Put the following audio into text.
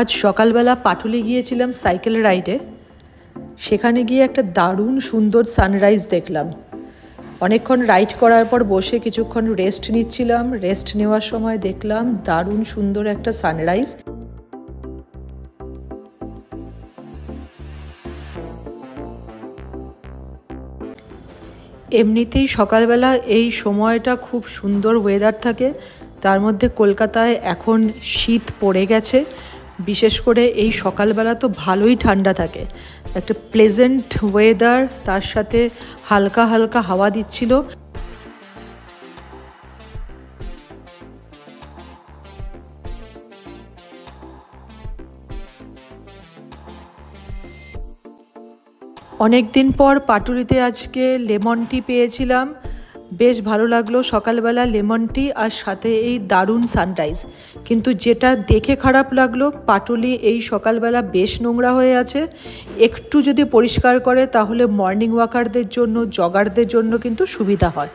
আজ সকালবেলা পাটুলি গিয়েছিলাম সাইকেল রাইডে। সেখানে গিয়ে একটা দারুণ সুন্দর সানরাইজ দেখলাম। অনেকক্ষণ রাইড করার পর বসে কিছুক্ষণ রেস্ট নিচ্ছিলাম। রেস্ট নেওয়ার সময় দেখলাম দারুণ সুন্দর একটা সানরাইজ। এমনিতেই সকালবেলা এই সময়টা খুব সুন্দর ওয়েদার থাকে। তার মধ্যে কলকাতায় এখন শীত পড়ে গেছে। বিশেষ করে এই সকালবেলা তো ভালোই ঠান্ডা থাকে, একটা প্লেজেন্ট ওয়েদার, তার সাথে হালকা হালকা হাওয়া দিচ্ছিল। অনেক দিন পর পাটুলিতে আজকে লেমন টি পেয়েছিলাম, বেশ ভালো লাগলো। সকালবেলা লেমন টি আর সাথে এই দারুণ সানরাইজ। কিন্তু যেটা দেখে খারাপ লাগলো, পাটুলি এই সকালবেলা বেশ নোংরা হয়ে আছে। একটু যদি পরিষ্কার করে তাহলে মর্নিং ওয়াকারদের জন্য, জগারদের জন্য কিন্তু সুবিধা হয়।